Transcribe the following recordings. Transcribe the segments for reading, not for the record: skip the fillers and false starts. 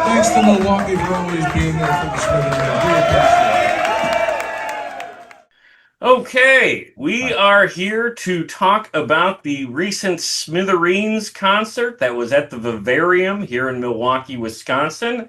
Thanks to Milwaukee for always being there for the Smithereens. We appreciate it. Okay, we are here to talk about the recent Smithereens concert that was at the Vivarium here in Milwaukee, Wisconsin.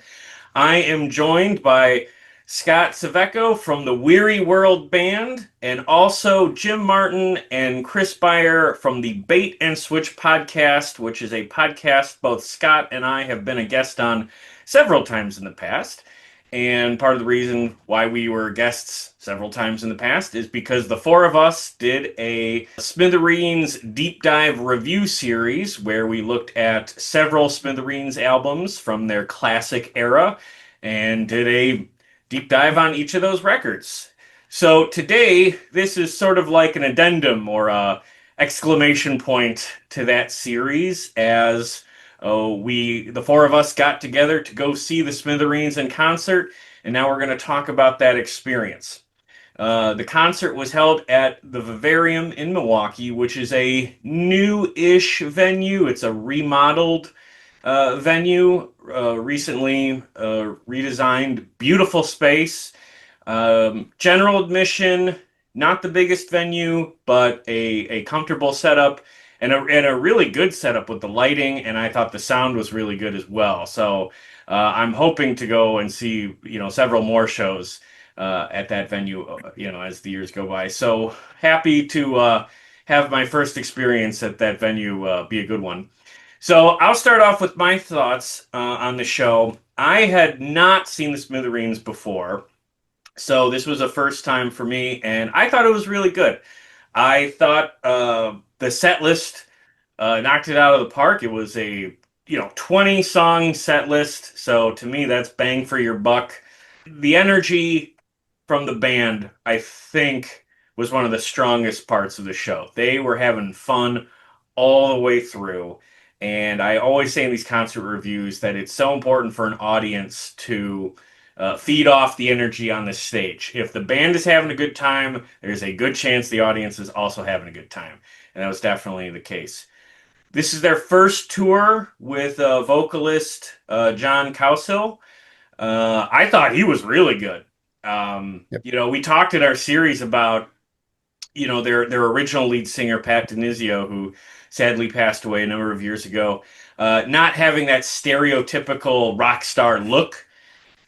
I am joined by Scott Savecco from the Weary World Band, and also Jim Martin and Chris Beyer from the Bait and Switch podcast, which is a podcast both Scott and I have been a guest on several times in the past. And part of the reason why we were guests several times in the past is because the four of us did a Smithereens deep dive review series where we looked at several Smithereens albums from their classic era and did a deep dive on each of those records. So today, this is sort of like an addendum or a exclamation point to that series as the four of us got together to go see the Smithereens in concert, and now we're going to talk about that experience. The concert was held at the Vivarium in Milwaukee, which is a new-ish venue. It's a remodeled venue, recently redesigned, beautiful space. General admission, not the biggest venue, but a comfortable setup and a really good setup with the lighting, and I thought the sound was really good as well. So I'm hoping to go and see several more shows at that venue as the years go by. So happy to have my first experience at that venue be a good one. So I'll start off with my thoughts on the show. I had not seen the Smithereens before, so this was a first time for me, and I thought it was really good. I thought the set list knocked it out of the park. It was a 20 song set list, so to me that's bang for your buck. The energy from the band, I think, was one of the strongest parts of the show. They were having fun all the way through. And I always say in these concert reviews that it's so important for an audience to feed off the energy on the stage. If the band is having a good time, there's a good chance the audience is also having a good time. And that was definitely the case. This is their first tour with vocalist John Cowsill. I thought he was really good. Yep. We talked in our series about their original lead singer Pat Denizio, who sadly passed away a number of years ago, not having that stereotypical rock star look,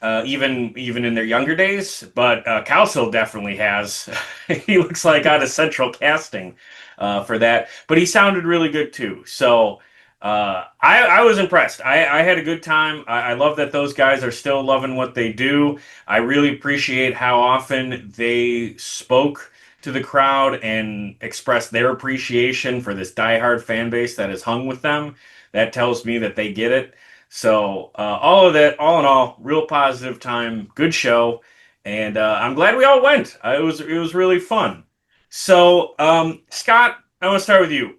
even in their younger days. But Cowsill definitely has. He looks like out of central casting for that. But he sounded really good too. So I was impressed. I had a good time. I love that those guys are still loving what they do. I really appreciate how often they spoke to the crowd and expressed their appreciation for this diehard fan base that has hung with them. That tells me that they get it. So all of that, all in all, real positive time, good show, and I'm glad we all went. It was really fun. So Scott, I want to start with you.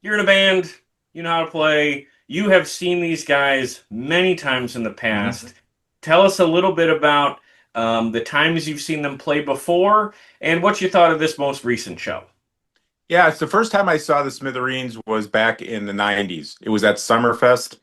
You're in a band, you know how to play. You have seen these guys many times in the Mhm. past. Tell us a little bit about the times you've seen them play before and what you thought of this most recent show. Yeah, it's the first time I saw the Smithereens was back in the 90s. It was at Summerfest.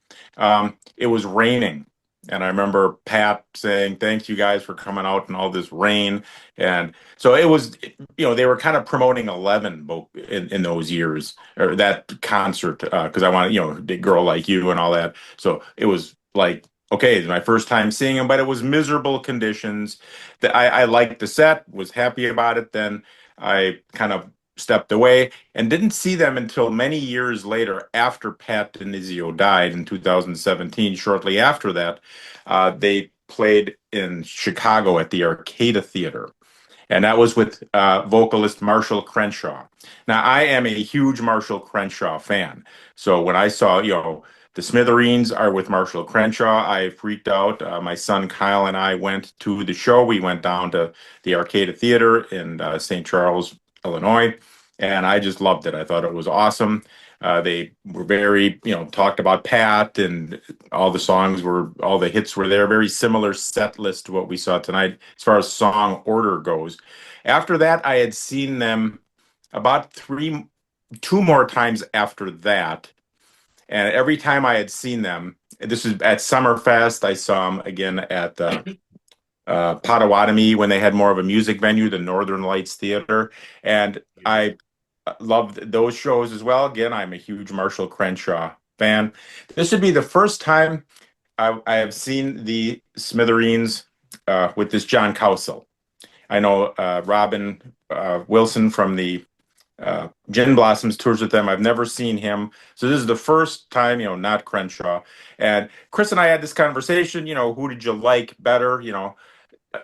It was raining. And I remember Pat saying, "Thanks you guys for coming out in all this rain." And so it was, they were kind of promoting 11 in those years, or that concert, because I wanted, a girl like you and all that. So it was like, okay, it's my first time seeing him, but it was miserable conditions. I liked the set, was happy about it. Then I kind of stepped away and didn't see them until many years later after Pat Denizio died in 2017. Shortly after that, they played in Chicago at the Arcada Theater. And that was with vocalist Marshall Crenshaw. Now, I am a huge Marshall Crenshaw fan. So when I saw, the Smithereens are with Marshall Crenshaw, I freaked out. My son Kyle and I went to the show. We went down to the Arcada Theater in St. Charles, Illinois, and I just loved it. I thought it was awesome. They were very, talked about Pat, and all the hits were there. Very similar set list to what we saw tonight as far as song order goes. After that, I had seen them about two more times after that. And every time I had seen them, This is at Summerfest. I saw them again at the Potawatomi when they had more of a music venue, the Northern Lights Theater, and I loved those shows as well. Again, I'm a huge Marshall Crenshaw fan. This would be the first time I have seen the Smithereens with this John Cowsill. I know Robin Wilson from the Gin Blossoms tours with them. I've never seen him. So this is the first time, not Crenshaw. And Chris and I had this conversation, who did you like better?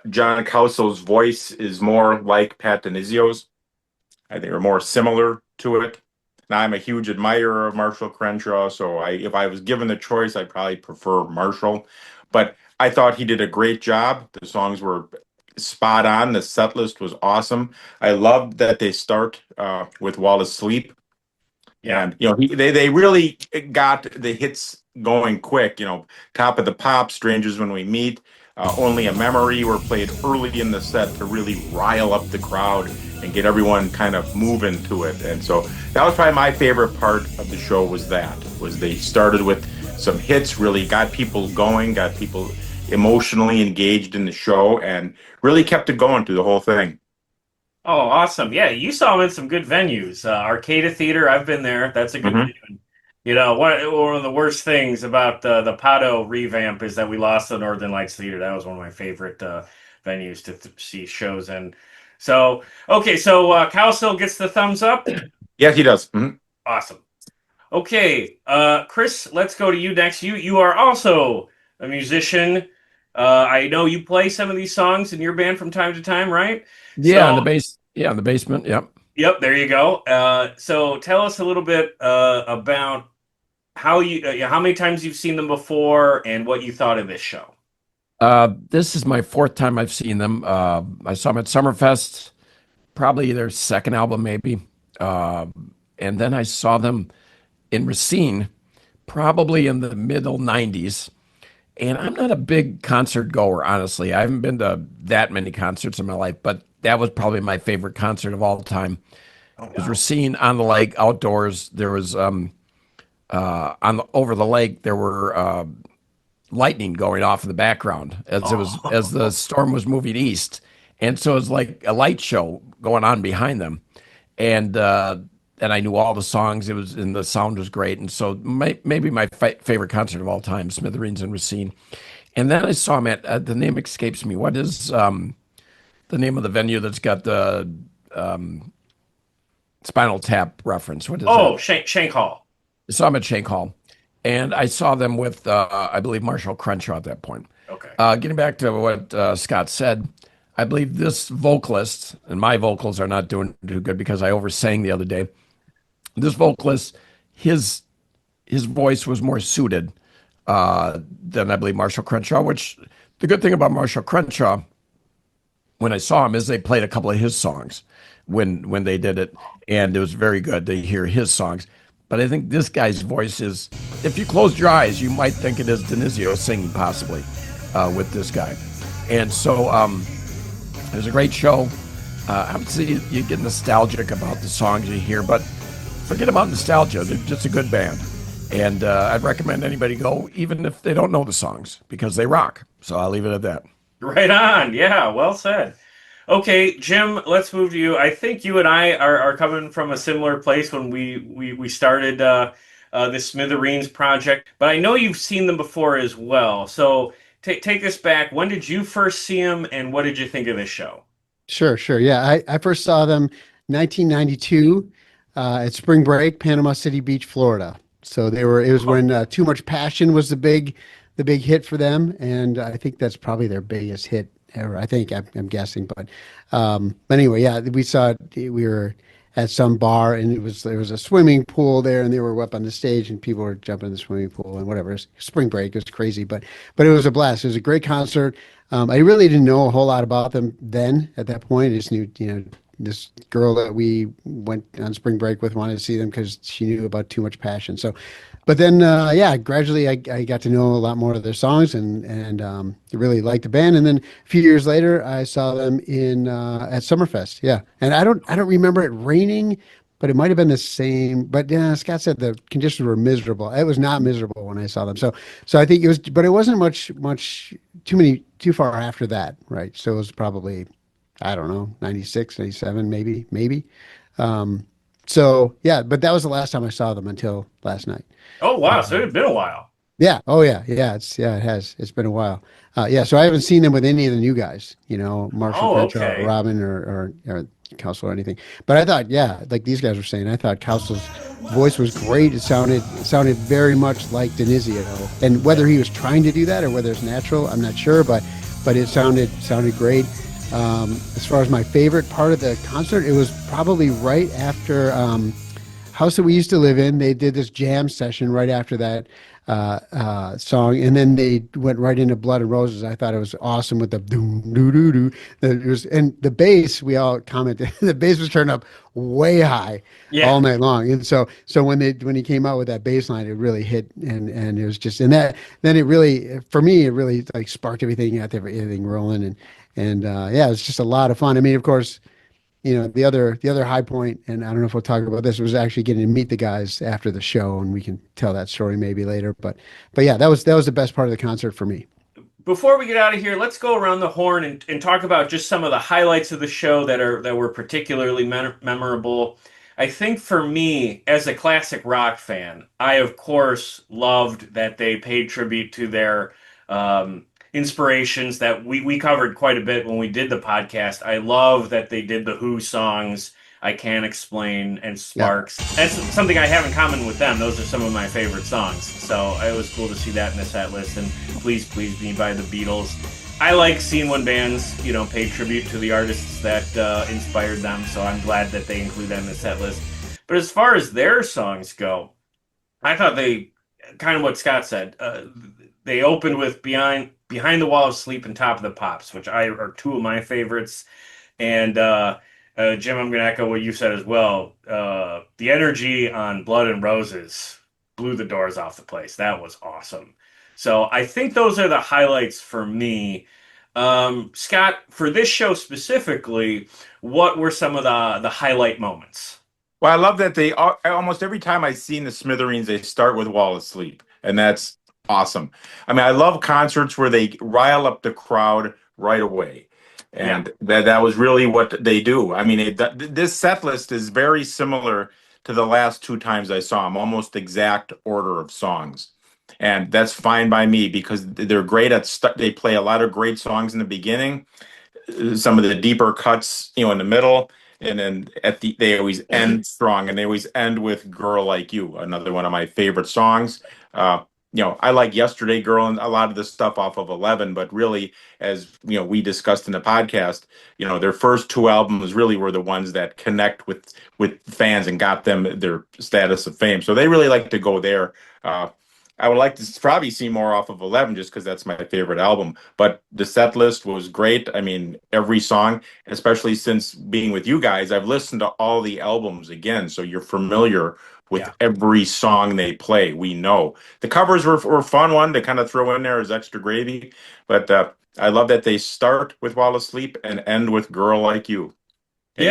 John Cowsill's voice is more like Pat Denizio's. I think they're more similar to it. Now, I'm a huge admirer of Marshall Crenshaw, so if I was given the choice, I'd probably prefer Marshall. But I thought he did a great job. The songs were spot on. The set list was awesome. I loved that they start with Wallace Sleep. Yeah. And, they really got the hits going quick. Top of the Pops, Strangers When We Meet, Only a Memory were played early in the set to really rile up the crowd and get everyone kind of moving to it. And so that was probably my favorite part of the show was they started with some hits, really got people going, got people emotionally engaged in the show, and really kept it going through the whole thing. Oh, awesome. Yeah, you saw them in some good venues. Arcada Theater, I've been there. That's a good venue. One of the worst things about the Pato revamp is that we lost the Northern Lights Theater. That was one of my favorite venues to see shows in. So, okay, so Cowsill gets the thumbs up? Yeah, he does. Mm-hmm. Awesome. Okay, Chris, let's go to you next. You are also a musician. I know you play some of these songs in your band from time to time, right? Yeah, in the basement. Yep. Yep, there you go. So tell us a little bit about how many times you've seen them before and what you thought of this show. This is my fourth time I've seen them. I saw them at Summerfest, probably their second album, maybe. And then I saw them in Racine, probably in the middle 90s. And I'm not a big concert goer, honestly. I haven't been to that many concerts in my life, but that was probably my favorite concert of all time. Oh, wow. It was Racine on the lake, outdoors. There was over the lake there were lightning going off in the background as the storm was moving east, and so it was like a light show going on behind them, and I knew all the songs. And the sound was great, and so maybe my favorite concert of all time, Smithereens and Racine. And then I saw him at the name escapes me. What is the name of the venue that's got the Spinal Tap reference? What is that? Shank Hall. I saw him at Shank Hall, and I saw them with I believe Marshall Crenshaw at that point. Okay. Getting back to what Scott said, I believe this vocalist, and my vocals are not doing too good because I oversang the other day. This vocalist, his voice was more suited than I believe Marshall Crenshaw, which the good thing about Marshall Crenshaw, when I saw him, is they played a couple of his songs when they did it, and it was very good to hear his songs. But I think this guy's voice is, if you closed your eyes, you might think it is Denizio singing possibly with this guy. And so it was a great show. Obviously, you get nostalgic about the songs you hear, but forget about nostalgia. They're just a good band. And I'd recommend anybody go, even if they don't know the songs, because they rock. So I'll leave it at that. Right on. Yeah, well said. Okay, Jim, let's move to you. I think you and I are coming from a similar place when we started this Smithereens project, but I know you've seen them before as well. So take us back. When did you first see them, and what did you think of this show? Sure. Yeah, I first saw them 1992 at Spring Break, Panama City Beach, Florida. So it was when Too Much Passion was the big hit for them, and I think that's probably their biggest hit ever. I think I'm guessing, but anyway, yeah, we were at some bar, and there was a swimming pool there, and they were up on the stage, and people were jumping in the swimming pool and whatever. It was Spring Break, it was crazy, but it was a blast. It was a great concert. I really didn't know a whole lot about them then. At that point, I just knew, this girl that we went on spring break with wanted to see them because she knew about Too Much Passion. So, but then, gradually I got to know a lot more of their songs and really liked the band. And then a few years later, I saw them at Summerfest. Yeah. And I don't remember it raining, but it might have been the same. But yeah, Scott said the conditions were miserable. It was not miserable when I saw them. So I think it was, but it wasn't much too far after that, right? So it was probably, I don't know, 96, 97, maybe. So yeah, but that was the last time I saw them until last night. Oh wow, so it had been a while. Yeah. Oh yeah. It has. It's been a while. Yeah. So I haven't seen them with any of the new guys. Marshall Oh, Crenshaw, okay. or Robin, or Cowsill or anything. But I thought, yeah, like these guys were saying, I thought Cowsill's voice was great. It sounded very much like Denizio. And whether he was trying to do that or whether it's natural, I'm not sure. But it sounded great. As far as my favorite part of the concert, it was probably right after House That We Used to Live In. They did this jam session right after that song, and then they went right into Blood and Roses. I thought it was awesome with the doo doo doo doo. It was, and the bass. We all commented the bass was turned up way high all night long, and so when he came out with that bass line, it really hit, and it was just, and that then it really, for me, it really like sparked everything, got everything rolling, and yeah, it was just a lot of fun. I mean, of course, the other high point, and I don't know if we'll talk about this, was actually getting to meet the guys after the show, and we can tell that story maybe later. But yeah, that was the best part of the concert for me. Before we get out of here, let's go around the horn and talk about just some of the highlights of the show that were particularly memorable. I think for me, as a classic rock fan, I of course loved that they paid tribute to their inspirations that we covered quite a bit when we did the podcast. I love that they did the Who songs, I Can't Explain, and Sparks. That's something I have in common with them. Those are some of my favorite songs. So it was cool to see that in the set list. And Please Please Me by the Beatles. I like seeing when bands, pay tribute to the artists that inspired them. So I'm glad that they include that in the set list. But as far as their songs go, I thought they, kind of what Scott said, they opened with Behind the Wall of Sleep and Top of the Pops, which are two of my favorites. And Jim, I'm going to echo what you said as well. The energy on Blood and Roses blew the doors off the place. That was awesome. So I think those are the highlights for me. Scott, for this show specifically, what were some of the highlight moments? Well, I love that they almost every time I've seen the Smithereens, they start with Wall of Sleep, and that's awesome. I mean, I love concerts where they rile up the crowd right away, and that was really what they do. I mean, this set list is very similar to the last two times I saw them, almost exact order of songs, and that's fine by me because they're great at they play a lot of great songs in the beginning, some of the deeper cuts, in the middle. And then they always end strong, and they always end with "Girl Like You," another one of my favorite songs. I like "Yesterday Girl" and a lot of the stuff off of 11, but really, as we discussed in the podcast, their first two albums really were the ones that connect with fans and got them their status of fame. So they really like to go there. I would like to probably see more off of 11 just because that's my favorite album. But the set list was great. I mean, every song, especially since being with you guys, I've listened to all the albums again. So you're familiar with every song they play. We know. The covers were a fun one to kind of throw in there as extra gravy. But I love that they start with Wall of Sleep and end with "Girl Like You." And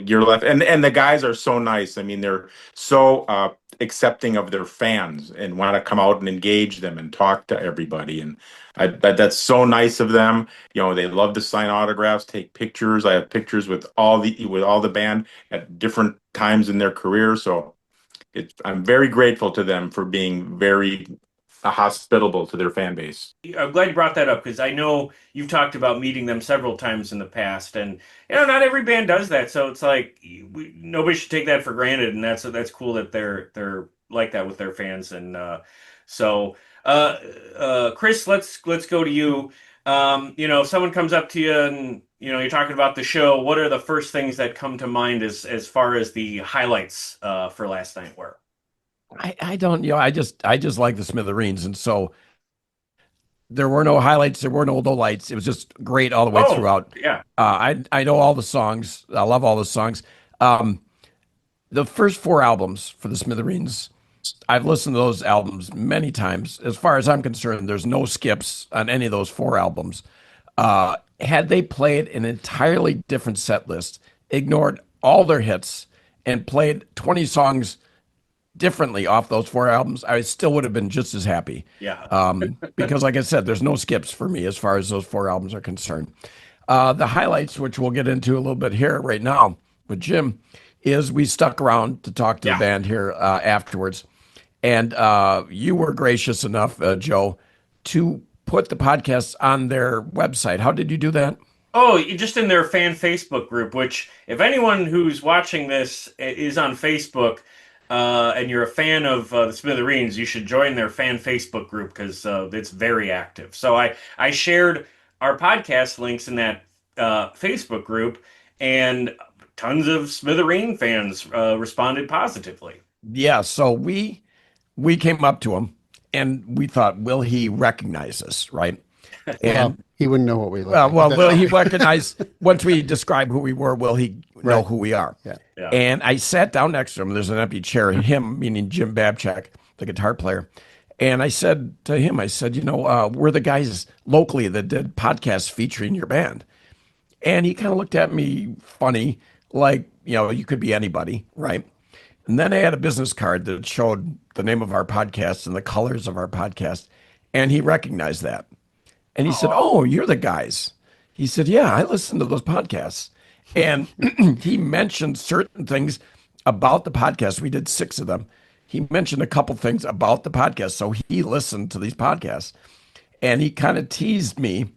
you're left. And the guys are so nice. I mean, they're so accepting of their fans and want to come out and engage them and talk to everybody. And that's so nice of them. They love to sign autographs, take pictures. I have pictures with all the band at different times in their career. So I'm very grateful to them for being very hospitable to their fan base. I'm glad you brought that up because I know you've talked about meeting them several times in the past, and not every band does that. So it's like nobody should take that for granted, and that's cool that they're like that with their fans. And Chris, let's go to you. If someone comes up to you and you're talking about the show, what are the first things that come to mind as far as the highlights for last night were? I don't, I just like the Smithereens, and so there were no highlights, there were no lowlights. It was just great all the way throughout. Yeah, I know all the songs. I love all the songs. The first four albums for the Smithereens, I've listened to those albums many times. As far as I'm concerned, there's no skips on any of those four albums. Had they played an entirely different set list, ignored all their hits, and played 20 songs differently off those 4 albums, I still would have been just as happy. Yeah. Because like I said, there's no skips for me as far as those 4 albums are concerned. The highlights, which we'll get into a little bit here right now with Jim, is we stuck around to talk to the band here afterwards. And you were gracious enough, Joe, to put the podcast on their website. How did you do that? Oh, just in their fan Facebook group, which if anyone who's watching this is on Facebook, and you're a fan of the Smithereens, you should join their fan Facebook group because it's very active. So I shared our podcast links in that Facebook group, and tons of Smithereen fans responded positively. Yeah, so we came up to him and we thought, will he recognize us, right? And he wouldn't know what we look well, like. will he recognize once we describe who we were? Will he know who we are? Yeah. Yeah. And I sat down next to him. There's an empty chair. Him, meaning Jim Babchak, the guitar player. And I said to him, I said, we're the guys locally that did podcasts featuring your band. And he kind of looked at me funny, like, you could be anybody, right? And then I had a business card that showed the name of our podcast and the colors of our podcast. And he recognized that. And he said, "Oh, you're the guys." He said, "Yeah, I listen to those podcasts." And he mentioned certain things about the podcast. We did 6 of them. He mentioned a couple things about the podcast. So he listened to these podcasts. And he kind of teased me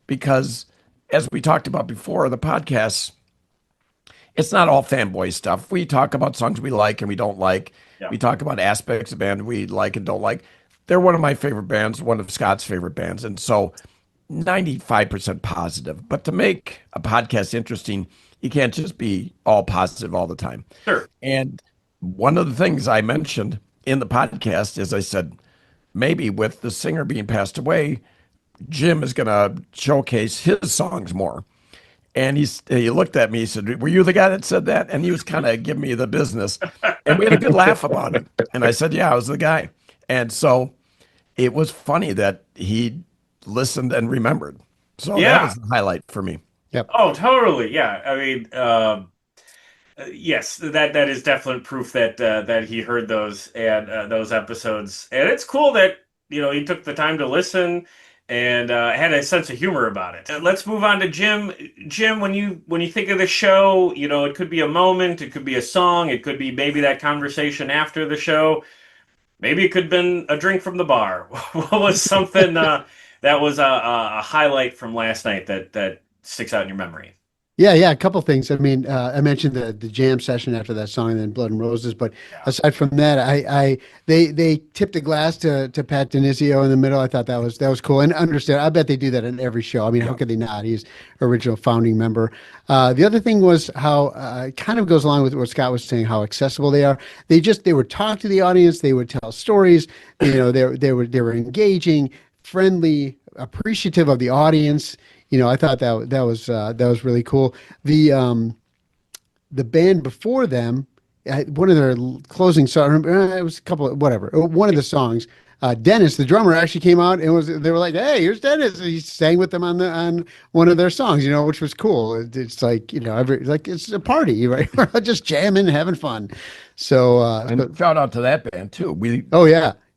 because, as we talked about before, the podcasts, it's not all fanboy stuff. We talk about songs we like and we don't like. Yeah. We talk about aspects of band we like and don't like. They're one of my favorite bands, one of Scott's favorite bands. And so 95% positive. But to make a podcast interesting, you can't just be all positive all the time. Sure. And one of the things I mentioned in the podcast is I said, maybe with the singer being passed away, Jim is going to showcase his songs more. And he looked at me, he said, "Were you the guy that said that?" And he was kind of giving me the business. And we had a good laugh about it. And I said, "Yeah, I was the guy." And so it was funny that he listened and remembered. So that was the highlight for me. Yep. Oh, totally. Yeah. I mean, yes, that is definite proof that he heard those and those episodes. And it's cool that, he took the time to listen and had a sense of humor about it. Let's move on to Jim. Jim, when you think of the show, it could be a moment, it could be a song, it could be maybe that conversation after the show. Maybe it could have been a drink from the bar. What was something that was a highlight from last night that sticks out in your memory? Yeah, a couple things. I mean, I mentioned the jam session after that song, and then Blood and Roses. But aside from that, they tipped a glass to Pat Denizio in the middle. I thought that was cool, and understand. I bet they do that in every show. I mean, how could they not? He's original founding member. The other thing was how it kind of goes along with what Scott was saying, how accessible they are. They would talk to the audience. They would tell stories. They were engaging, friendly, appreciative of the audience. I thought that was really cool. The band before them, one of their closing songs, it was a couple of whatever. One of the songs, Dennis, the drummer, actually came out and they were like, "Hey, here's Dennis." And he sang with them on one of their songs, which was cool. It's like it's a party, right? We're just jamming, having fun. So And shout out to that band too.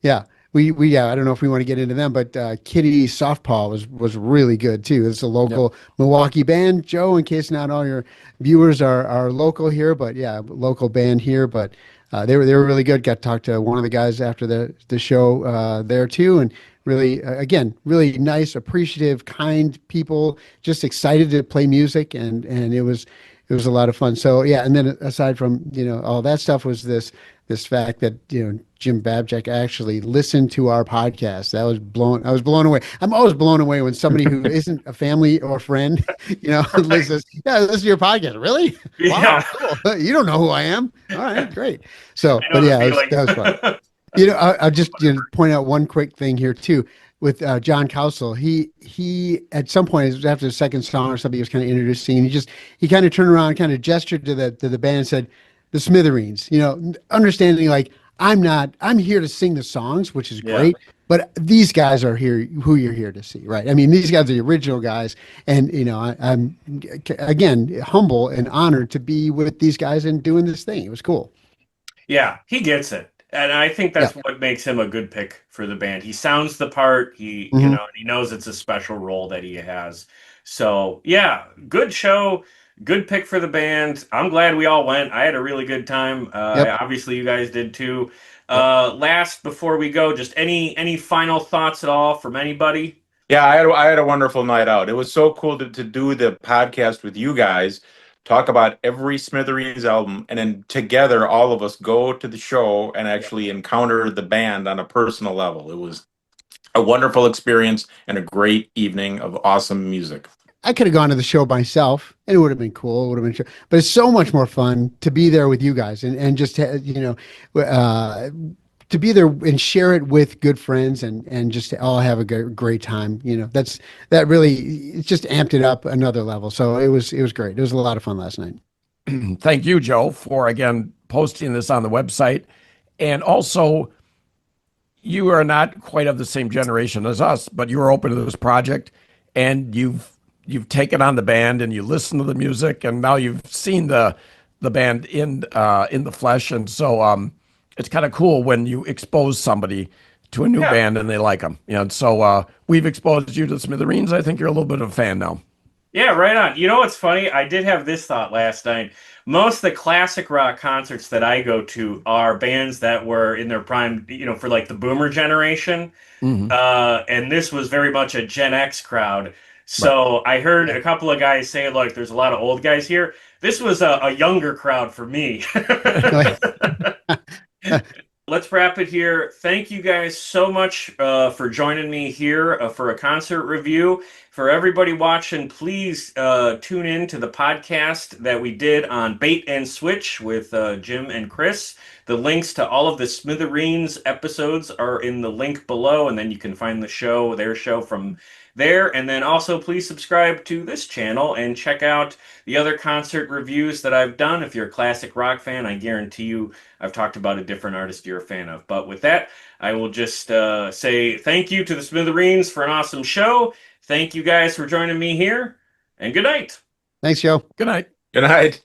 Yeah. We I don't know if we want to get into them, but Kitty Softpaw was really good too. It's a local Milwaukee band. Joe, in case not all your viewers are local here, but local band here. But they were really good. Got to talk to one of the guys after the show there too, and really again really nice, appreciative, kind people, just excited to play music, and it was a lot of fun. So and then aside from all that stuff was this fact that Jim Babchak actually listened to our podcast. I was blown away. I'm always blown away when somebody who isn't a family or friend, listens. Yeah, listen to your podcast. Really? Yeah. Wow, cool. You don't know who I am. All right, great. So, but that was fun. I'll just point out one quick thing here too. With John Cowsill, he at some point, it was after the second song or something, he was kind of introducing, and he kind of turned around, kind of gestured to the band and said, "The Smithereens," understanding like, I'm here to sing the songs, which is Yeah. great. But these guys are here, who you're here to see, right? I mean, these guys are the original guys, and I'm again humble and honored to be with these guys and doing this thing. It was cool. Yeah, he gets it. And I think that's what makes him a good pick for the band. He sounds the part. He, Mhm. he knows it's a special role that he has. So, yeah, good show. Good pick for the band. I'm glad we all went. I had a really good time. Yep. Obviously, you guys did too. Last, before we go, just any final thoughts at all from anybody? Yeah, I had a wonderful night out. It was so cool to do the podcast with you guys, talk about every Smithereens album, and then together all of us go to the show and actually encounter the band on a personal level. It was a wonderful experience and a great evening of awesome music. I could have gone to the show myself, and it would have been cool. It would have been, but it's so much more fun to be there with you guys and just to be there and share it with good friends and just to all have a great time. That really, it just amped it up another level. So it was great. It was a lot of fun last night. Thank you, Joe, for again posting this on the website. And also, you are not quite of the same generation as us, but you are open to this project, and you've taken on the band and you listen to the music, and now you've seen the band in the flesh, and so it's kind of cool when you expose somebody to a new band and they like them. And so we've exposed you to Smithereens. I think you're a little bit of a fan now. Yeah, right on. You know what's funny? I did have this thought last night. Most of the classic rock concerts that I go to are bands that were in their prime, for like the boomer generation. Mhm. And this was very much a Gen X crowd. So I heard a couple of guys say, like, there's a lot of old guys here. This was a younger crowd for me. Let's wrap it here. Thank you guys so much for joining me here for a concert review. For everybody watching, please tune in to the podcast that we did on Bait and Switch with Jim and Chris. The links to all of the Smithereens episodes are in the link below, and then you can find their show from there. And then also please subscribe to this channel and check out the other concert reviews that I've done. If you're a classic rock fan, I guarantee you I've talked about a different artist you're a fan of. But with that, I will just say thank you to the Smithereens for an awesome show. Thank you guys for joining me here, and good night. Thanks, Joe. Good night. Good night.